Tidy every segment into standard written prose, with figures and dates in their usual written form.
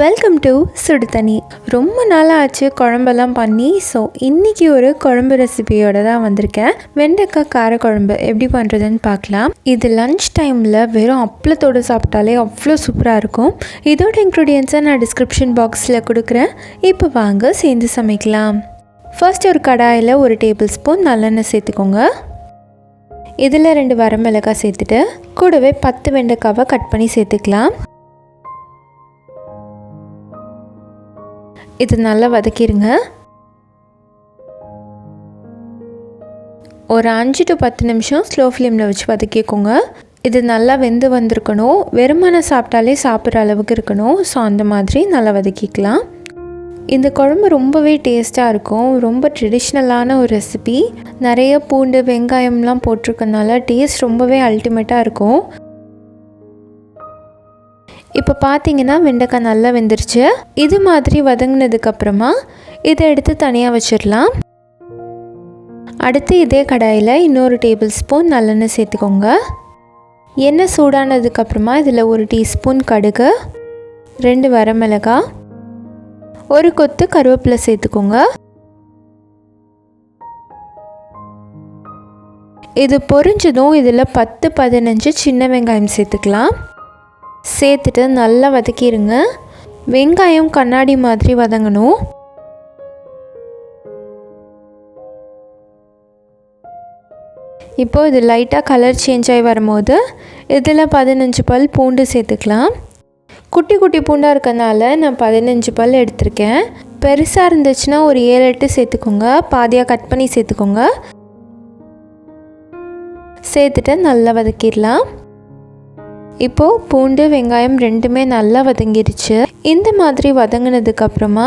Welcome to சுடுதண்ணி. ரொம்ப நாளாக ஆச்சு குழம்பெல்லாம் பண்ணி. ஸோ இன்றைக்கி ஒரு குழம்பு ரெசிபியோடு தான் வந்திருக்கேன். வெண்டைக்காய் காரக்குழம்பு எப்படி பண்ணுறதுன்னு பார்க்கலாம். இது லன்ச் டைமில் வெறும் அப்பளத்தோடு சாப்பிட்டாலே அவ்வளோ சூப்பராக இருக்கும். இதோட இன்க்ரீடியன்ஸை நான் டிஸ்கிரிப்ஷன் பாக்ஸில் கொடுக்குறேன். இப்போ வாங்க சேர்ந்து சமைக்கலாம். ஃபர்ஸ்ட் ஒரு கடாயில் 1 டேபிள் ஸ்பூன் நல்லெண்ணெய் சேர்த்துக்கோங்க. இதில் 2 வரமிளகாய் சேர்த்துட்டு கூடவே 10 வெண்டைக்காவை கட் பண்ணி சேர்த்துக்கலாம். இது நல்லா வதக்கிடுங்க. ஒரு 5 to 10 நிமிஷம் ஸ்லோ ஃப்ளேமில் வச்சு வதக்கிக்கோங்க. இது நல்லா வெந்து வந்திருக்கணும். வெறுமனை சாப்பிட்டாலே சாப்பிட்ற அளவுக்கு இருக்கணும். ஸோ அந்த மாதிரி நல்லா வதக்கிக்கலாம். இந்த குழம்பு ரொம்பவே டேஸ்ட்டாக இருக்கும். ரொம்ப ட்ரெடிஷ்னலான ஒரு ரெசிபி. நிறைய பூண்டு வெங்காயம்லாம் போட்டிருக்கனால டேஸ்ட் ரொம்பவே அல்டிமேட்டாக இருக்கும். இப்போ பார்த்தீங்கன்னா வெண்டைக்காய் நல்லா வெந்துருச்சு. இது மாதிரி வதங்கினதுக்கப்புறமா இதை எடுத்து தனியாக வச்சிடலாம். அடுத்து இதே கடாயில் இன்னொரு டேபிள் ஸ்பூன் நல்லெண்ணெய் சேர்த்துக்கோங்க. எண்ணெய் சூடானதுக்கப்புறமா இதில் 1 டீஸ்பூன் கடுகு, 2 வரமிளகாய், 1 கொத்து கருவேப்பிலை சேர்த்துக்கோங்க. இது பொரிஞ்சதும் இதில் 10-15 சின்ன வெங்காயம் சேர்த்துக்கலாம். சேர்த்துட்டு நல்லா வதக்கிடுங்க. வெங்காயம் கண்ணாடி மாதிரி வதங்கணும். இப்போது இது லைட்டாக கலர் சேஞ்ச் ஆகி வரும்போது இதில் 15 பல் பூண்டு சேர்த்துக்கலாம். குட்டி குட்டி பூண்டாக இருக்கனால நான் 15 பல் எடுத்திருக்கேன். பெருசாக இருந்துச்சுன்னா ஒரு 7-8 சேர்த்துக்கோங்க. பாதியாக கட் பண்ணி சேர்த்துக்கோங்க. சேர்த்துட்டு நல்லா வதக்கிடலாம். இப்போது பூண்டு வெங்காயம் ரெண்டுமே நல்லா வதங்கிடுச்சு. இந்த மாதிரி வதங்கினதுக்கப்புறமா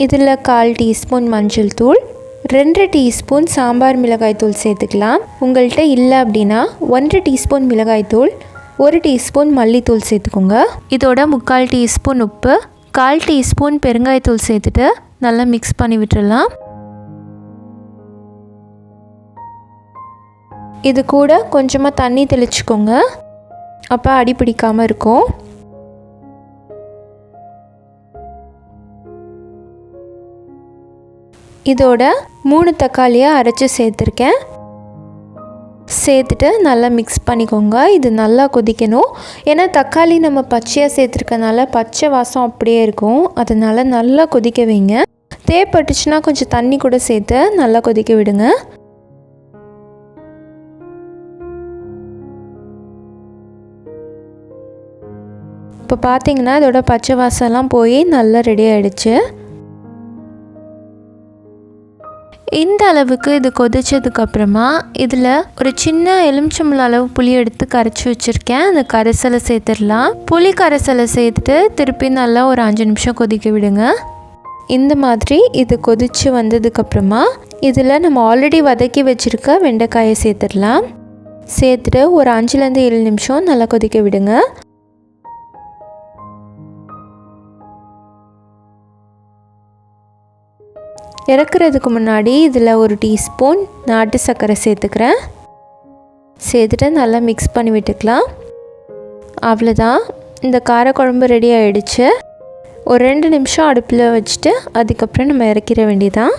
இதில் 1/4 டீஸ்பூன் மஞ்சள் தூள், 2 டீஸ்பூன் சாம்பார் மிளகாய் தூள் சேர்த்துக்கலாம். உங்கள்கிட்ட இல்லை அப்படின்னா 1 டீஸ்பூன் மிளகாய் தூள், 1 டீஸ்பூன் மல்லித்தூள் சேர்த்துக்கோங்க. இதோட 3/4 டீஸ்பூன் உப்பு, 1/4 டீஸ்பூன் பெருங்காயத்தூள் சேர்த்துட்டு நல்லா மிக்ஸ் பண்ணி விட்டுடலாம். இது கூட கொஞ்சமாக தண்ணி தெளிச்சுக்கோங்க. அப்போ அடி பிடிக்காமல் இருக்கும். இதோட 3 தக்காளியை அரைச்சி சேர்த்துருக்கேன். சேர்த்துட்டு நல்லா மிக்ஸ் பண்ணிக்கோங்க. இது நல்லா கொதிக்கணும். ஏன்னா தக்காளி நம்ம பச்சையாக சேர்த்துருக்கனால பச்சை வாசம் அப்படியே இருக்கும். அதனால் நல்லா கொதிக்க வைங்க. தேவைப்பட்டுச்சுன்னா கொஞ்சம் தண்ணி கூட சேர்த்து நல்லா கொதிக்க விடுங்க. இப்போ பார்த்தீங்கன்னா இதோட பச்சை வாசம்லாம் போய் நல்லா ரெடி ஆகிடுச்சு. இந்த அளவுக்கு இது கொதிச்சதுக்கப்புறமா இதில் ஒரு சின்ன எலுமிச்சம்பழம் அளவு புளி எடுத்து கரைச்சி வச்சுருக்கேன். அந்த கரைசலை சேர்த்துடலாம். புளி கரைசலை சேர்த்துட்டு திருப்பி நல்லா ஒரு 5 நிமிஷம் கொதிக்க விடுங்க. இந்த மாதிரி இது கொதித்து வந்ததுக்கப்புறமா இதில் நம்ம ஆல்ரெடி வதக்கி வச்சுருக்க வெண்டைக்காயை சேர்த்துடலாம். சேர்த்துட்டு ஒரு 5-7 நிமிஷம் நல்லா கொதிக்க விடுங்க. இறக்குறதுக்கு முன்னாடி இதில் 1 டீஸ்பூன் நாட்டு சர்க்கரை சேர்த்துக்கிறேன். சேர்த்துட்டு நல்லா மிக்ஸ் பண்ணி விட்டுக்கலாம். அவ்வளோதான், இந்த காரக்குழம்பு ரெடி ஆகிடுச்சு. ஒரு 2 நிமிஷம் அடுப்பில் வச்சுட்டு அதுக்கப்புறம் நம்ம இறக்கிற வேண்டியதான்.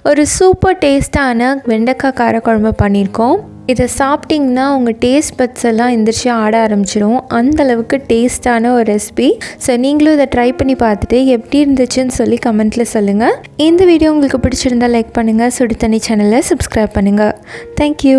ஒரு சூப்பர் டேஸ்ட்டான வெண்டைக்காய் காரக்குழம்பு பண்ணியிருக்கோம். இதை சாப்பிட்டிங்கன்னா உங்கள் டேஸ்ட் பட்ஸ் எல்லாம் எந்திரிச்சு ஆட ஆரம்பிச்சிடும். அந்தளவுக்கு டேஸ்ட்டான ஒரு ரெசிபி. ஸோ நீங்களும் இதை ட்ரை பண்ணி பார்த்துட்டு எப்படி இருந்துச்சுன்னு சொல்லி கமெண்ட்டில் சொல்லுங்கள். இந்த வீடியோ உங்களுக்கு பிடிச்சிருந்தால் லைக் பண்ணுங்கள். சுடுதண்ணி சேனலை சப்ஸ்கிரைப் பண்ணுங்கள். தேங்க்யூ.